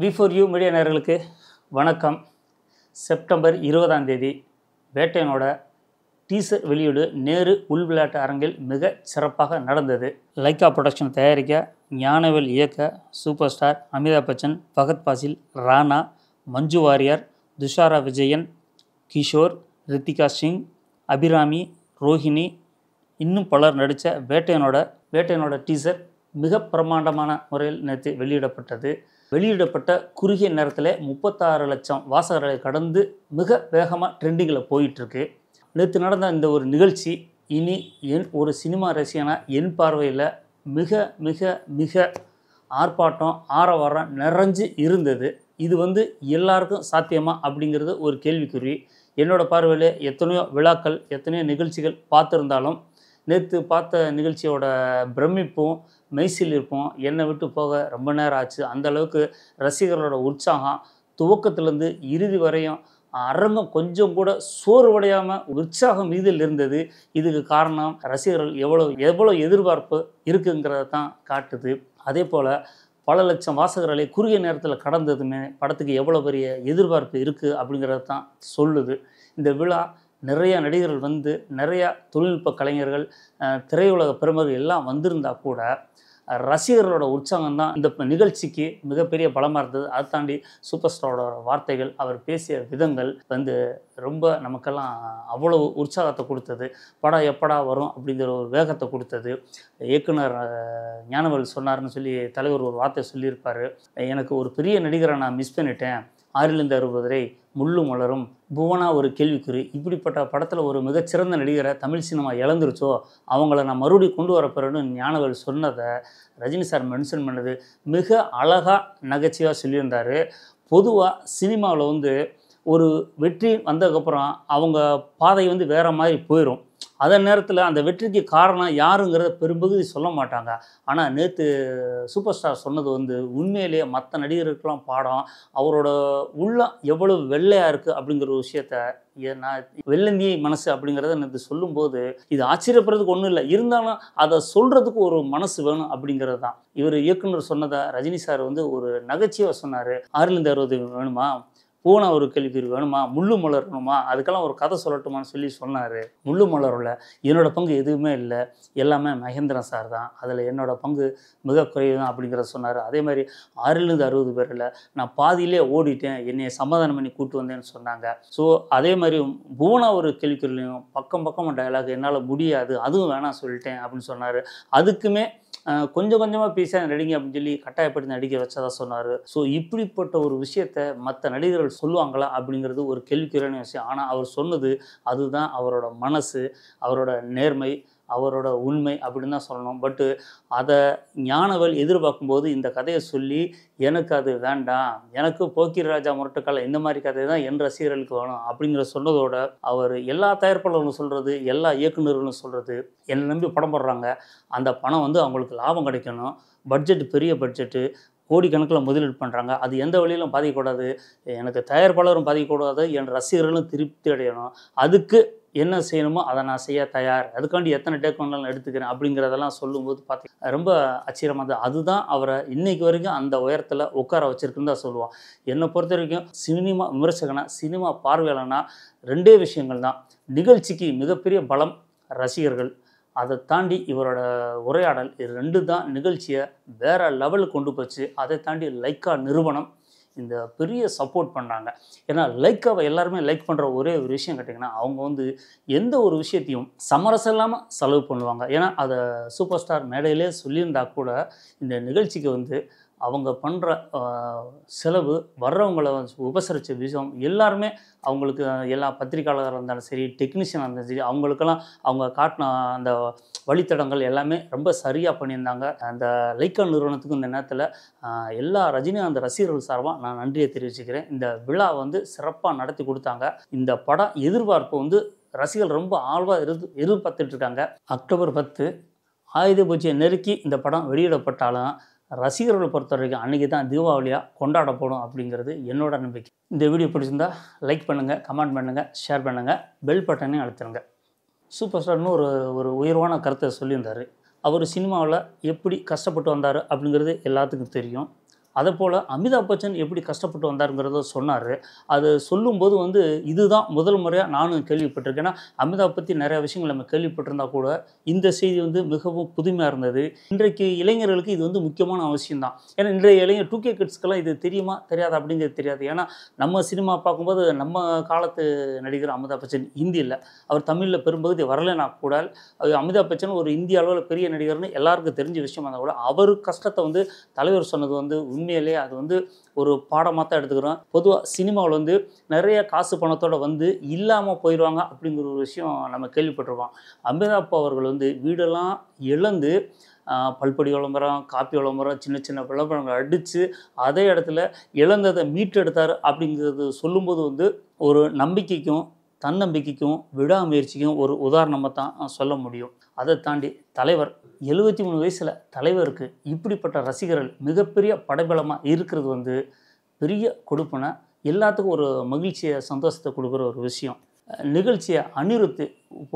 V4U media நேயர்களுக்கு வணக்கம். September 20ஆம் தேதி வேட்டையனோட டீசர் வெளியீடு நேரு உள் விளையாட்டு அரங்கில் மிக சிறப்பாக நடந்தது. லைக்கா புரொடக்ஷன் தயாரிக்க, ஞானவேல் இயக்க, சூப்பர் ஸ்டார் அமிதாப் பச்சன், ஃபகத் ஃபாசில், ராணா, மஞ்சு வாரியர், துஷாரா விஜயன், கிஷோர், ரித்திகா சிங், அபிராமி, ரோஹிணி இன்னும் பலர் நடித்த வேட்டையனோட டீசர் மிக பிரமாண்டமான முறையில் நேற்று வெளியிடப்பட்டது. வெளியிடப்பட்ட குறுகிய நேரத்தில் 36 லட்சம் வாசகர்களை கடந்து மிக வேகமாக ட்ரெண்டிங்கில் போயிட்டுருக்கு. நேற்று நடந்த இந்த ஒரு நிகழ்ச்சி இனி ஒரு சினிமா ரசிகனாக என் பார்வையில் மிக மிக மிக ஆர்ப்பாட்டம் ஆரவாரம் நிறைஞ்சு இருந்தது. இது எல்லாருக்கும் சாத்தியமா அப்படிங்கிறது ஒரு கேள்விக்குறி. என்னோடய பார்வையில் எத்தனையோ விழாக்கள், எத்தனையோ நிகழ்ச்சிகள் பார்த்துருந்தாலும் நேற்று பார்த்த நிகழ்ச்சியோட பிரமிப்பும் மெய்சிலிருப்பும் என்னை விட்டு போக ரொம்ப நேரம் ஆச்சு. அந்தளவுக்கு ரசிகர்களோட உற்சாகம் துவக்கத்திலேருந்து இறுதி வரையும் அரங்கம் கொஞ்சம் கூட சோர்வடையாமல் உற்சாகம் மீதில் இருந்தது. இதுக்கு காரணம் ரசிகர்கள் எவ்வளோ எதிர்பார்ப்பு இருக்குங்கிறத தான் காட்டுது. அதே போல் பல லட்சம் வாசகர்களை குறுகிய நேரத்தில் கடந்ததுமே படத்துக்கு எவ்வளோ பெரிய எதிர்பார்ப்பு இருக்குது அப்படிங்கிறத தான் சொல்லுது. இந்த விழா நிறைய நடிகர்கள் நிறையா தொழில்நுட்ப கலைஞர்கள், திரையுலக பிரமுகர்கள் எல்லாம் வந்திருந்தால் கூட ரசிகர்களோட உற்சாகம் தான் இந்த நிகழ்ச்சிக்கு மிகப்பெரிய பலமாக இருந்தது. அதை தாண்டி சூப்பர் ஸ்டாரோட வார்த்தைகள், அவர் பேசிய விதங்கள் ரொம்ப நமக்கெல்லாம் அவ்வளவு உற்சாகத்தை கொடுத்தது. படம் எப்படா வரும் அப்படிங்கிற ஒரு வேகத்தை கொடுத்தது. இயக்குனர் ஞானவேல் சொன்னார்னு சொல்லி தலைவர் ஒரு வார்த்தை சொல்லியிருப்பார். எனக்கு ஒரு பெரிய நடிகரை நான் மிஸ் பண்ணிட்டேன், 6லிருந்து 60 வரை, முள்ளும் மலரும், புவனா ஒரு கேள்விக்குறி, இப்படிப்பட்ட படத்தில் ஒரு மிகச்சிறந்த நடிகரை தமிழ் சினிமா இழந்துருச்சோ, அவங்கள நான் மறுபடியும் கொண்டு வரப்போறேன்னு ஞானவேல் சொன்னதை ரஜினி சார் மென்ஷன் பண்ணது மிக அழகாக நகைச்சுவையாக சொல்லியிருந்தார். பொதுவாக சினிமாவில் ஒரு வெற்றி வந்ததுக்கப்புறம் அவங்க பாதை வேறு மாதிரி போயிடும். அதே நேரத்தில் அந்த வெற்றிக்கு காரணம் யாருங்கிறத பெரும்பகுதி சொல்ல மாட்டாங்க. ஆனால் நேற்று சூப்பர் ஸ்டார் சொன்னது உண்மையிலேயே மற்ற நடிகர்களுக்கெல்லாம் பாடம். அவரோட உள்ளம் எவ்வளவு வெள்ளையாக இருக்குது அப்படிங்கிற ஒரு விஷயத்த நான் வெள்ளந்தியை மனசு அப்படிங்கிறத நேற்று சொல்லும்போது இது ஆச்சரியப்படுறதுக்கு ஒன்றும் இல்லை. இருந்தாலும் அதை சொல்கிறதுக்கு ஒரு மனசு வேணும் அப்படிங்கிறது தான். இவர் இயக்குனர் சொன்னதை ரஜினி சார் ஒரு நகைச்சுவை சொன்னார். 6லிருந்து 60 வேணுமா, பூனா ஒரு கேள்விக்குறி வேணுமா, முள்ளு மலர் வேணுமா, அதுக்கெல்லாம் ஒரு கதை சொல்லட்டுமான்னு சொல்லி சொன்னார். முள்ளு மலரில் என்னோடய பங்கு எதுவுமே இல்லை, எல்லாமே மகேந்திரன் சார் தான், அதில் என்னோடய பங்கு மிக குறைவு தான் அப்படிங்கிறத சொன்னார். அதே மாதிரி 6லிருந்து 60 பேரில் நான் பாதியிலே ஓடிட்டேன், என்னை சமாதானம் பண்ணி கூப்பிட்டு வந்தேன்னு சொன்னாங்க. ஸோ அதே மாதிரி பூனா ஒரு கேள்விக்குறிலையும் பக்கம் டயலாக் என்னால் முடியாது, அதுவும் வேணாம் சொல்லிட்டேன் அப்படின்னு சொன்னார். அதுக்குமே கொஞ்சம் கொஞ்சமாக பேச நடிங்க அப்படின்னு சொல்லி கட்டாயப்படுத்தி நடிக்க வச்சதாக சொன்னார். ஸோ இப்படிப்பட்ட ஒரு விஷயத்தை மற்ற நடிகர்கள் சொல்லுவாங்களா அப்படிங்கிறது ஒரு கேள்விக்குறியான விஷயம். ஆனால் அவர் சொன்னது அதுதான் அவரோட மனசு, அவரோட நேர்மை, அவரோட உண்மை அப்படின்னு தான் சொல்லணும். பட்டு அதை ஞானவேல் எதிர்பார்க்கும்போது இந்த கதையை சொல்லி எனக்கு அது வேண்டாம், எனக்கு போக்கிரி ராஜா முரட்டுக்கால இந்த மாதிரி கதை தான் என் ரசிகர்களுக்கு வேணும் அப்படிங்கிற சொன்னதோட அவர் எல்லா தயாரிப்பாளர்களும் சொல்கிறது, எல்லா இயக்குநர்களும் சொல்கிறது, என்னை நம்பி படம் போடுறாங்க, அந்த பணம் அவங்களுக்கு லாபம் கிடைக்கணும், பட்ஜெட்டு பெரிய பட்ஜெட்டு, கோடிக்கணக்கில் முதலீடு பண்ணுறாங்க, அது எந்த வழியிலும் பாதிக்கக்கூடாது, எனக்கு தயாரிப்பாளரும் பாதிக்கக்கூடாது, என் ரசிகர்களும் திருப்தி அடையணும், அதுக்கு என்ன செய்யணுமோ அதை நான் செய்ய தயார், அதுக்காண்டி எத்தனை டேக் வேணாலும் எடுத்துக்கிறேன் அப்படிங்கிறதெல்லாம் சொல்லும்போது பார்த்திங்கன்னா ரொம்ப ஆச்சரியமாக இருந்தது. அதுதான் அவரை இன்றைக்கு வரைக்கும் அந்த உயரத்தில் உட்கார வச்சுருக்குன்னு தான் சொல்லுவான். என்னை பொறுத்த வரைக்கும் சினிமா விமர்சகனா, சினிமா பார்வையாளனா 2 விஷயங்கள் தான். நிகழ்ச்சிக்கு மிகப்பெரிய பலம் ரசிகர்கள், அதை தாண்டி இவரோட உரையாடல், இது 2 தான் நிகழ்ச்சியை வேறு லெவலுக்கு கொண்டு போச்சு. அதை தாண்டி லைக்கா நிறுவனம் இந்த பெரிய சப்போர்ட் பண்ணாங்க. ஏன்னா லைக்காவை எல்லாருமே லைக் பண்ணுற ஒரே ஒரு விஷயம் கேட்டிங்கன்னா, அவங்க எந்த ஒரு விஷயத்தையும் சமரசம் இல்லாமல் செலவு பண்ணுவாங்க. ஏன்னா அதை சூப்பர் ஸ்டார் மேடையிலே சொல்லியிருந்தா கூட இந்த நிகழ்ச்சிக்கு அவங்க பண்ணுற செலவு, வர்றவங்களை உபசரித்த விஷயம் எல்லாருமே அவங்களுக்கு, எல்லா பத்திரிக்கையாளராக இருந்தாலும் சரி, டெக்னீஷியனாக இருந்தாலும் சரி, அவங்களுக்கெல்லாம் அவங்க காட்டின அந்த வழித்தடங்கள் எல்லாமே ரொம்ப சரியாக பண்ணியிருந்தாங்க. அந்த லைக்கா நிறுவனத்துக்கு இந்த நேரத்தில் எல்லா ரஜினிகாந்த் ரசிகர்கள் சார்பாக நான் நன்றியை தெரிவிச்சுக்கிறேன். இந்த விழா சிறப்பாக நடத்தி கொடுத்தாங்க. இந்த படம் எதிர்பார்ப்பு ரசிகர்கள் ரொம்ப ஆழ்வாக எதிர்பார்த்துட்டு இருக்காங்க. அக்டோபர் 10 ஆயுத பூஜையை நெருக்கி இந்த படம் வெளியிடப்பட்டாலும் ரசிகர்களை பொறுத்த வரைக்கும் அன்றைக்கி தான் தீபாவளியாக கொண்டாடப்படும் அப்படிங்கிறது என்னோட நம்பிக்கை. இந்த வீடியோ பிடிச்சிருந்தால் லைக் பண்ணுங்கள், கமெண்ட் பண்ணுங்கள், ஷேர் பண்ணுங்கள், பெல் பட்டனையும் அழுத்துருங்க. சூப்பர் ஸ்டார்னு ஒரு உயர்வான கருத்தை சொல்லியிருந்தார். அவர் சினிமாவில் எப்படி கஷ்டப்பட்டு வந்தார் அப்படிங்கிறது எல்லாத்துக்கும் தெரியும். அதேபோல் அமிதாப் பச்சன் எப்படி கஷ்டப்பட்டு வந்தாருங்கிறத சொன்னார். அது சொல்லும்போது வந்து இதுதான் முதல் முறையாக நானும் கேள்விப்பட்டிருக்கேன். ஏன்னா அமிதாப் பற்றி நிறைய விஷயங்கள் நம்ம கேள்விப்பட்டிருந்தா கூட இந்த செய்தி வந்து மிகவும் புதுமையாக இருந்தது. இன்றைக்கு இளைஞர்களுக்கு இது வந்து முக்கியமான அவசியம் தான். ஏன்னா இன்றைய இளைஞர் 2K கிட்ஸ்க்கெல்லாம் இது தெரியுமா தெரியாது அப்படிங்கிறது தெரியாது. ஏன்னா நம்ம சினிமா பார்க்கும்போது நம்ம காலத்து நடிகர் அமிதாப் பச்சன் ஹிந்தியில் அவர் தமிழில் பெரும்பகுதி வரலைன்னா கூட அமிதாப் பச்சன் ஒரு இந்திய அளவில் பெரிய நடிகர்னு எல்லாருக்கும் தெரிஞ்ச விஷயமா இருந்தால் கூட அவர் கஷ்டத்தை வந்து தலைவர் சொன்னது வந்து உண்மையிலேயே அது வந்து ஒரு பாடமாக தான் எடுத்துக்கிறோம். பொதுவாக சினிமாவில் வந்து நிறைய காசு பணத்தோடு வந்து இல்லாமல் போயிடுவாங்க அப்படிங்கிற ஒரு விஷயம் நம்ம கேள்விப்பட்டிருக்கோம். அமிதாப் அவர்கள் வந்து வீடெல்லாம் இழந்து பல்பொடி விளம்பரம், காப்பி விளம்பரம், சின்ன சின்ன விளம்பரங்கள் அடித்து அதே இடத்துல இழந்ததை மீட்டெடுத்தார் அப்படிங்கிறது சொல்லும்போது வந்து ஒரு நம்பிக்கைக்கும் தன்னம்பிக்கைக்கும் விடாமுயற்சிக்கும் ஒரு உதாரணமாக தான் சொல்ல முடியும். அதை தாண்டி தலைவர் 73 வயசில் தலைவருக்கு இப்படிப்பட்ட ரசிகர்கள் மிகப்பெரிய படைபலமாக இருக்கிறது வந்து பெரிய கொடுப்பனை, எல்லாத்துக்கும் ஒரு மகிழ்ச்சியை சந்தோஷத்தை கொடுக்குற ஒரு விஷயம். நிகழ்ச்சியை அனிருத்து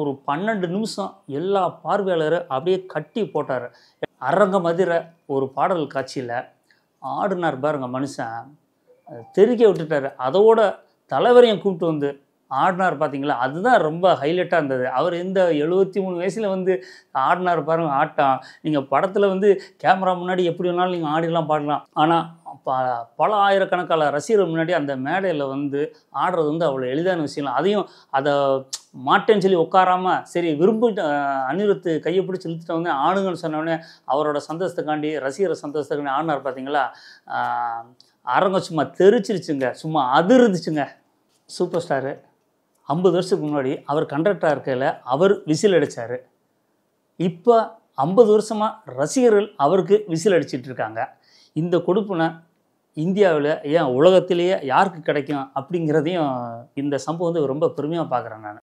ஒரு 12 நிமிஷம் எல்லா பார்வையாளரை அப்படியே கட்டி போட்டார். அரங்கம் அதிர ஒரு பாடல் காட்சியில் ஆடினார் பாருங்க மனுஷன், தெறிக்க விட்டுட்டார். அதோட தலைவரையும் கூப்பிட்டு வந்து ஆடினார் பார்த்தீங்களா, அதுதான் ரொம்ப ஹைலைட்டாக இருந்தது. அவர் இந்த 73 வயசில் வந்து ஆடினார் பாருங்க ஆட்டம். நீங்கள் படத்தில் வந்து கேமரா முன்னாடி எப்படி வேணாலும் நீங்கள் ஆடிடலாம் பாடலாம். ஆனால் பல ஆயிரக்கணக்கான ரசிகர்கள் முன்னாடி அந்த மேடையில் வந்து ஆடுறது வந்து அவ்வளோ எளிதான விஷயம் இல்லை. அதையும் அதை மாட்டேன்னு சொல்லி உட்காராமல் சரி விரும்பிட்டு அனிருத்து கையை பிடிச்சி இழுத்துட்டு வந்து ஆடுங்கன்னு சொன்னோடனே அவரோட சந்தோஷத்துக்காண்டி ரசிகர் சந்தோஷத்துக்காண்டி ஆடினார் பார்த்தீங்களா, அரங்கம் சும்மா தெரிச்சிருச்சுங்க, சும்மா அதிர்ந்துச்சுங்க. சூப்பர் ஸ்டாரு 50 வருஷத்துக்கு முன்னாடி அவர் கண்டக்டராக இருக்கையில் அவர் விசில் அடித்தார். இப்போ 50 வருஷமாக ரசிகர்கள் அவருக்கு விசில் அடிச்சிட்டு இருக்காங்க. இந்த கொடுப்புனை இந்தியாவில் ஏன் உலகத்திலேயே யாருக்கு கிடைக்கும் அப்படிங்கிறதையும் இந்த சம்பவம் வந்து ரொம்ப பெருமையாக பார்க்குறேன் நான்.